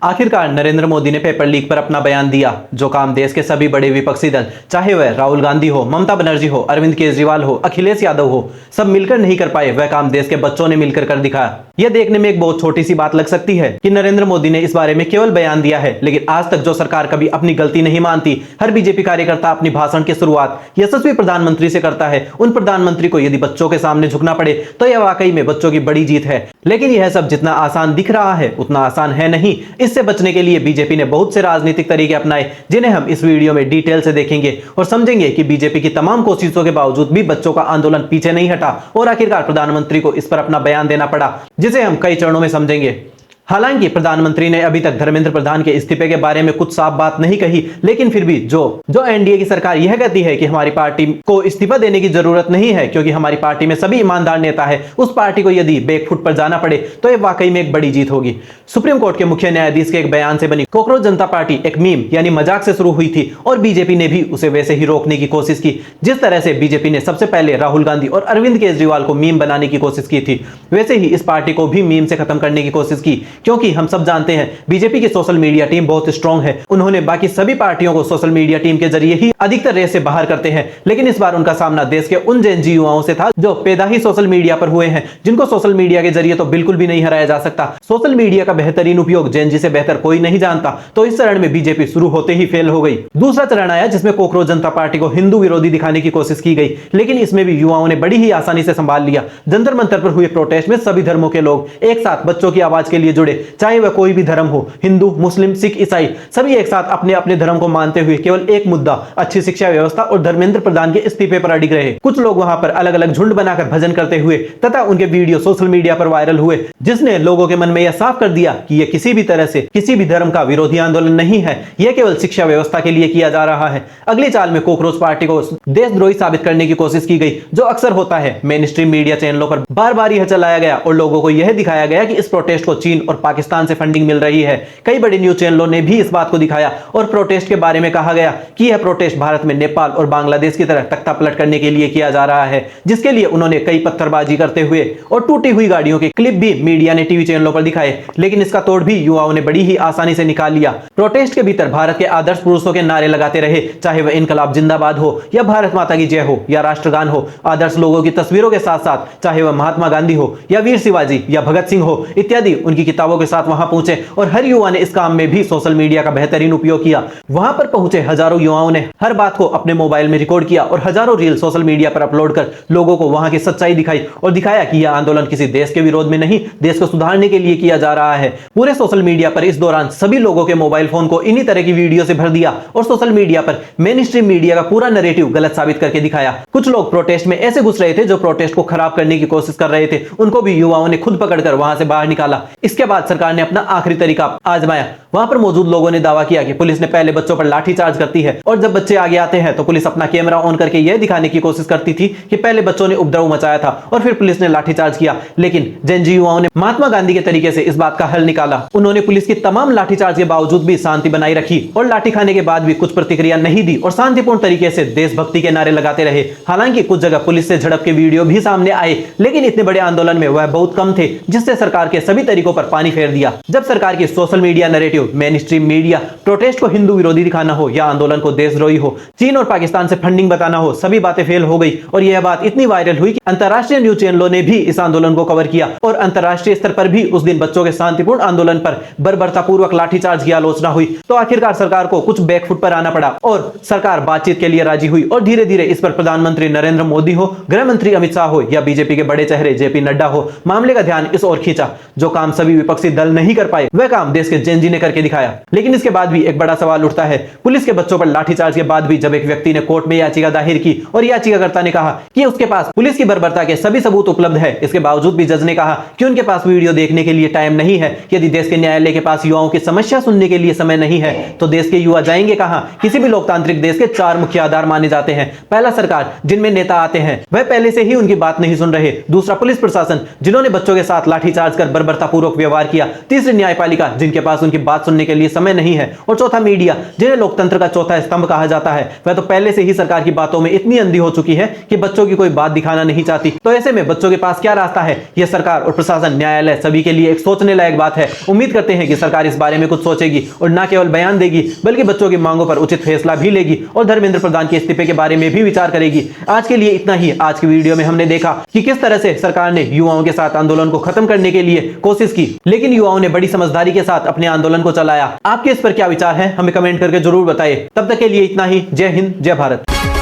आखिरकार नरेंद्र मोदी ने paper leak पर अपना बयान दिया। जो काम देश के सभी बड़े विपक्षी दल, चाहे वह राहुल गांधी हो, ममता बनर्जी हो, अरविंद केजरीवाल हो, अखिलेश यादव हो, सब मिलकर नहीं कर पाए, वह काम देश के बच्चों ने मिलकर कर दिखाया। यह देखने में एक बहुत छोटी सी बात लग सकती है कि नरेंद्र मोदी ने इस बारे में केवल बयान दिया है, लेकिन आज तक जो सरकार कभी अपनी गलती नहीं मानती, हर बीजेपी कार्यकर्ता अपनी भाषण की शुरुआत यशस्वी प्रधानमंत्री से करता है। उन प्रधानमंत्री को यदि बच्चों के सामने झुकना पड़े तो यह वाकई में बच्चों की बड़ी जीत है। लेकिन यह सब जितना आसान दिख रहा है उतना आसान है नहीं। इससे बचने के लिए बीजेपी ने बहुत से राजनीतिक तरीके अपनाए, जिन्हें हम इस वीडियो में डिटेल से देखेंगे और समझेंगे कि बीजेपी की तमाम कोशिशों के बावजूद भी बच्चों का आंदोलन पीछे नहीं हटा और आखिरकार प्रधानमंत्री को इस पर अपना बयान देना पड़ा, जिसे हम कई चरणों में समझेंगे। हालांकि प्रधानमंत्री ने अभी तक धर्मेंद्र प्रधान के इस्तीफे के बारे में कुछ साफ बात नहीं कही, लेकिन फिर भी जो एनडीए की सरकार यह कहती है कि हमारी पार्टी को इस्तीफा देने की जरूरत नहीं है क्योंकि हमारी पार्टी में सभी ईमानदार नेता है, उस पार्टी को यदि बैकफुट पर जाना पड़े तो यह वाकई में एक बड़ी जीत होगी। सुप्रीम कोर्ट के मुख्य न्यायाधीश के एक बयान से बनी कॉकरोच जनता पार्टी एक मीम यानी मजाक से शुरू हुई थी और बीजेपी ने भी उसे वैसे ही रोकने की कोशिश की जिस तरह से बीजेपी ने सबसे पहले राहुल गांधी और अरविंद केजरीवाल को मीम बनाने की कोशिश की थी, वैसे ही इस पार्टी को भी मीम से खत्म करने की कोशिश की। क्योंकि हम सब जानते हैं बीजेपी की सोशल मीडिया टीम बहुत स्ट्रांग है, उन्होंने बाकी सभी पार्टियों को सोशल मीडिया टीम के जरिए ही अधिकतर रेस से बाहर करते हैं, लेकिन इस बार उनका सामना देश के उन जेन जी युवाओं से था जो पैदा ही सोशल मीडिया पर हुए हैं, जिनको सोशल मीडिया के जरिए तो बिल्कुल भी नहीं हराया जा सकता। सोशल मीडिया का बेहतरीन उपयोग जेन जी से बेहतर कोई नहीं जानता, तो इस चरण में बीजेपी शुरू होते ही फेल हो गई। दूसरा चरण आया जिसमें कॉकरोच जनता पार्टी को हिंदू विरोधी दिखाने की कोशिश की गई, लेकिन इसमें भी युवाओं ने बड़ी ही आसानी से संभाल लिया। जंतर मंतर पर हुए प्रोटेस्ट में सभी धर्मों के लोग एक साथ बच्चों की आवाज के लिए जुड़े, चाहे वह कोई भी धर्म हो, हिंदू, मुस्लिम, सिख, ईसाई, सभी एक साथ अपने अपने धर्म को मानते हुए केवल एक मुद्दा अच्छी शिक्षा व्यवस्था और धर्मेंद्र प्रधान के इस्तीफे पर अड़िग रहे। कुछ लोग वहां पर अलग अलग झुंड बनाकर भजन करते हुए तथा उनके वीडियो सोशल मीडिया पर वायरल हुए, जिसने लोगों के मन में यह साफ कर दिया कि यह किसी भी तरह से किसी भी धर्म का विरोधी आंदोलन नहीं है, यह केवल शिक्षा व्यवस्था के लिए किया जा रहा है। अगली चाल में कॉकरोच पार्टी को देशद्रोही साबित करने की कोशिश की गई, जो अक्सर होता है। मेन स्ट्रीम मीडिया चैनलों पर बार बार यह चलाया गया और लोगों को यह दिखाया गया कि इस प्रोटेस्ट को चीन और पाकिस्तान से फंडिंग मिल रही है। कई बड़े न्यूज चैनलों ने भी इस बात को दिखाया और प्रोटेस्ट के बारे में कहा गया कि यह प्रोटेस्ट भारत में नेपाल और बांग्लादेश की तरह तख्ता पलट करने के लिए किया जा रहा है, जिसके लिए उन्होंने कई पत्थरबाजी करते हुए और टूटी हुई गाड़ियों के क्लिप भी मीडिया ने टीवी चैनलों पर दिखाए, लेकिन इसका तोड़ भी युवाओं ने बड़ी ही आसानी से निकाल लिया। प्रोटेस्ट के भीतर भारत के आदर्श पुरुषों के नारे लगाते रहे, चाहे वह इनकलाब जिंदाबाद हो या भारत माता की जय हो या राष्ट्रगान हो। आदर्श लोगों की तस्वीरों के साथ साथ चाहे वह महात्मा गांधी हो या वीर शिवाजी या भगत सिंह हो इत्यादि उनकी किताबों के साथ वहां पहुंचे और हर युवा ने इस काम में भी सोशल मीडिया का बेहतरीन उपयोग किया। वहां पर पहुंचे हजारों युवाओं ने हर बात को अपने मोबाइल में रिकॉर्ड किया और हजारों रील सोशल मीडिया पर अपलोड कर लोगों को वहां की सच्चाई दिखाई और दिखाया कि यह आंदोलन किसी देश के विरोध में नहीं, देश को सुधारने के लिए किया जा रहा है। पूरे सोशल मीडिया पर इस दौरान सभी लोगों के मोबाइल फोन को इन्हीं तरह की वीडियो से भर दिया और सोशल मीडिया पर मेन स्ट्रीम मीडिया का पूरा नैरेटिव गलत साबित करके दिखाया। कुछ लोग प्रोटेस्ट में ऐसे घुस रहे थे जो प्रोटेस्ट को खराब करने की कोशिश कर रहे थे, उनको भी युवाओं ने खुद पकड़कर वहां से बाहर निकाला। इसके बाद सरकार ने अपना आखिरी तरीका आजमाया। वहां पर मौजूद लोगों ने दावा किया कि पुलिस ने पहले बच्चों पर लाठीचार्ज करती है और जब बच्चे आगे आते हैं तो पुलिस अपना कैमरा ऑन करके यह दिखाने की कोशिश करती थी कि पहले बच्चों ने उपद्रव मचाया था और फिर पुलिस ने लाठीचार्ज किया। लेकिन जेन जी युवाओं ने महात्मा गांधी के तरीके से इस बात का हल निकाला। उन्होंने पुलिस की तमाम लाठीचार्ज के बावजूद भी शांति बनाई रखी और लाठी खाने के बाद भी कुछ प्रतिक्रिया नहीं दी और शांतिपूर्ण तरीके से देशभक्ति के नारे लगाते रहे। हालांकि कुछ जगह पुलिस से झड़प के वीडियो भी सामने आए, लेकिन इतने बड़े आंदोलन में वह बहुत कम थे, जिससे सरकार के सभी तरीकों पर पानी फेर दिया। जब सरकार की social media narrative, main stream media protest को हिंदू विरोधी दिखाना हो या आंदोलन को देशद्रोही हो, चीन और पाकिस्तान से फंडिंग बताना हो, सभी बातें फेल हो गई और यह बात इतनी वायरल हुई कि अंतरराष्ट्रीय न्यूज चैनलों ने भी इस आंदोलन को कवर किया और अंतरराष्ट्रीय स्तर पर भी उस दिन बच्चों के शांतिपूर्ण आंदोलन पर बर्बरतापूर्वक लाठीचार्ज की आलोचना हुई। तो आखिरकार सरकार को कुछ बैकफुट पर आना पड़ा और सरकार बातचीत के लिए राजी हुई और धीरे धीरे इस पर प्रधानमंत्री नरेंद्र मोदी हो, गृह मंत्री अमित शाह हो या बीजेपी के बड़े चेहरे जेपी नड्डा हो, मामले का ध्यान इस ओर खींचा। जो काम सभी विपक्षी दल नहीं कर पाए वह काम देश के जेन जी ने करके दिखाया। लेकिन इसके बाद भी एक बड़ा सवाल उठता है, पुलिस के बच्चों पर लाठीचार्ज के बाद भी जब एक व्यक्ति ने कोर्ट में याचिका दायर की और याचिकाकर्ता ने कहा कि उसके पास पुलिस की बर्बरता के सभी सबूत उपलब्ध है, इसके बावजूद भी जज ने कहा कि उनके पास वीडियो देखने के लिए टाइम नहीं है। यदि देश के न्यायालय के पास युवाओं की समस्या सुनने के लिए समय नहीं है तो देश के युवा जाएंगे कहां? किसी भी लोकतांत्रिक देश के 4 मुख्य आधार माने जाते हैं। पहला सरकार, जिनमें नेता आते हैं वह पहले से ही उनकी बात नहीं सुन रहे। दूसरा पुलिस प्रशासन, जिन्होंने बच्चों के साथ लाठीचार्ज कर बर्बरतापूर्वक व्यवहार इंतजार किया, तीसरी न्यायपालिका जिनके पास उनकी बात सुनने के लिए समय नहीं है, और चौथा मीडिया जिन्हें लोकतंत्र का चौथा स्तंभ कहा जाता है, वह तो पहले से ही सरकार की बातों में इतनी अंधी हो चुकी है कि बच्चों की कोई बात दिखाना नहीं चाहती। तो ऐसे में बच्चों के पास क्या रास्ता है? यह सरकार और प्रशासन, न्यायालय सभी के लिए एक सोचने लायक बात है। उम्मीद करते हैं कि सरकार इस बारे में कुछ सोचेगी और न केवल बयान देगी बल्कि बच्चों की मांगों पर उचित फैसला भी लेगी और धर्मेंद्र प्रधान के इस्तीफे के बारे में भी विचार करेगी। आज के लिए इतना ही। आज की वीडियो में हमने देखा कि किस तरह से सरकार ने युवाओं के साथ आंदोलन को खत्म करने के लिए कोशिश की, लेकिन युवाओं ने बड़ी समझदारी के साथ अपने आंदोलन को चलाया। आपके इस पर क्या विचार है? हमें कमेंट करके जरूर बताएं। तब तक के लिए इतना ही। जय हिंद, जय भारत।